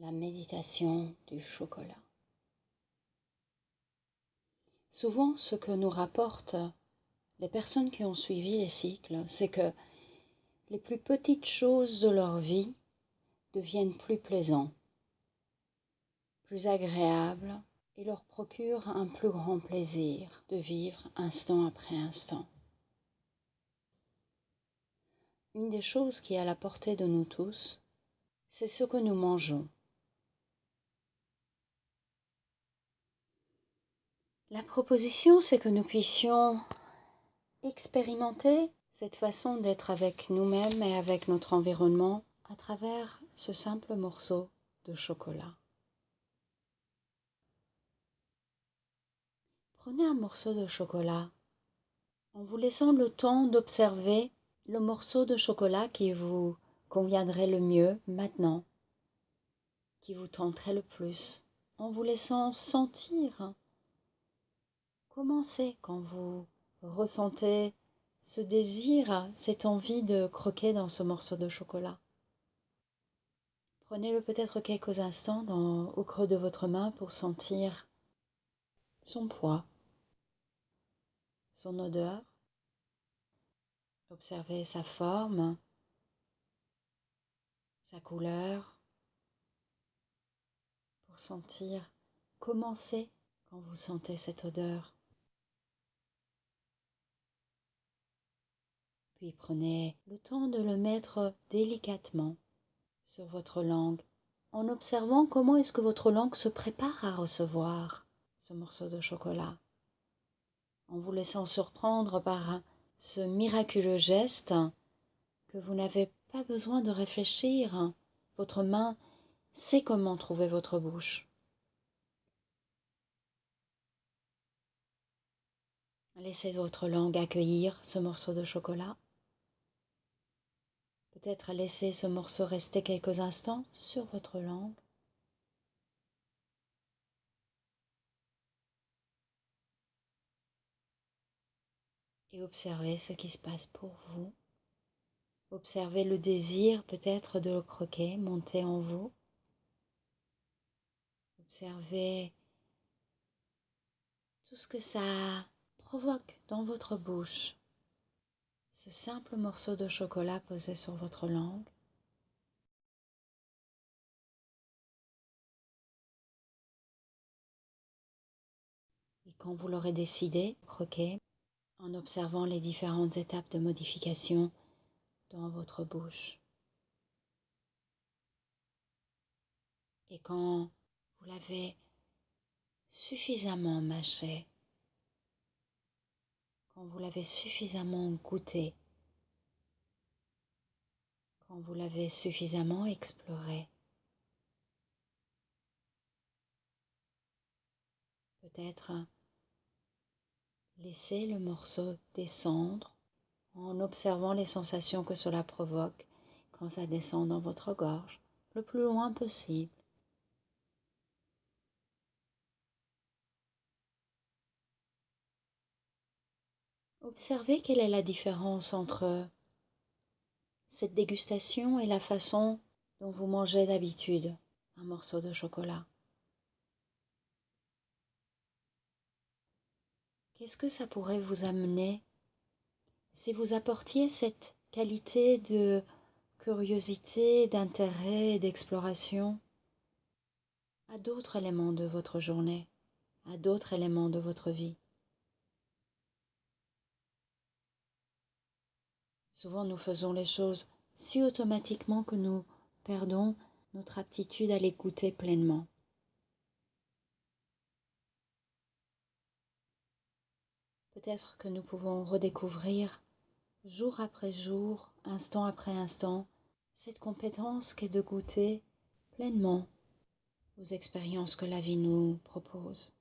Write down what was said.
la méditation du chocolat. Souvent, ce que nous rapportent les personnes qui ont suivi les cycles, c'est que les plus petites choses de leur vie deviennent plus plaisantes, plus agréables et leur procurent un plus grand plaisir de vivre instant après instant. Une des choses qui est à la portée de nous tous, c'est ce que nous mangeons. La proposition, c'est que nous puissions expérimenter cette façon d'être avec nous-mêmes et avec notre environnement à travers ce simple morceau de chocolat. Prenez un morceau de chocolat en vous laissant le temps d'observer le morceau de chocolat qui vous conviendrait le mieux maintenant, qui vous tenterait le plus, en vous laissant sentir comment c'est quand vous ressentez ce désir, cette envie de croquer dans ce morceau de chocolat. Prenez-le peut-être quelques instants au creux de votre main pour sentir son poids, son odeur. Observez sa forme, sa couleur, pour sentir comment c'est quand vous sentez cette odeur. Puis prenez le temps de le mettre délicatement sur votre langue, en observant comment est-ce que votre langue se prépare à recevoir ce morceau de chocolat, en vous laissant surprendre par ce miraculeux geste que vous n'avez pas besoin de réfléchir. Votre main sait comment trouver votre bouche. Laissez votre langue accueillir ce morceau de chocolat. Peut-être laissez ce morceau rester quelques instants sur votre langue. Et observez ce qui se passe pour vous. Observez le désir peut-être de le croquer monter en vous. Observez tout ce que ça provoque dans votre bouche. Ce simple morceau de chocolat posé sur votre langue. Et quand vous l'aurez décidé, croquez en observant les différentes étapes de modification dans votre bouche. Et quand vous l'avez suffisamment mâché, quand vous l'avez suffisamment goûté, quand vous l'avez suffisamment exploré, peut-être laissez le morceau descendre en observant les sensations que cela provoque quand ça descend dans votre gorge, le plus loin possible. Observez quelle est la différence entre cette dégustation et la façon dont vous mangez d'habitude un morceau de chocolat. Qu'est-ce que ça pourrait vous amener si vous apportiez cette qualité de curiosité, d'intérêt et d'exploration à d'autres éléments de votre journée, à d'autres éléments de votre vie? Souvent, nous faisons les choses si automatiquement que nous perdons notre aptitude à les goûter pleinement. Peut-être que nous pouvons redécouvrir jour après jour, instant après instant, cette compétence qu'est de goûter pleinement aux expériences que la vie nous propose.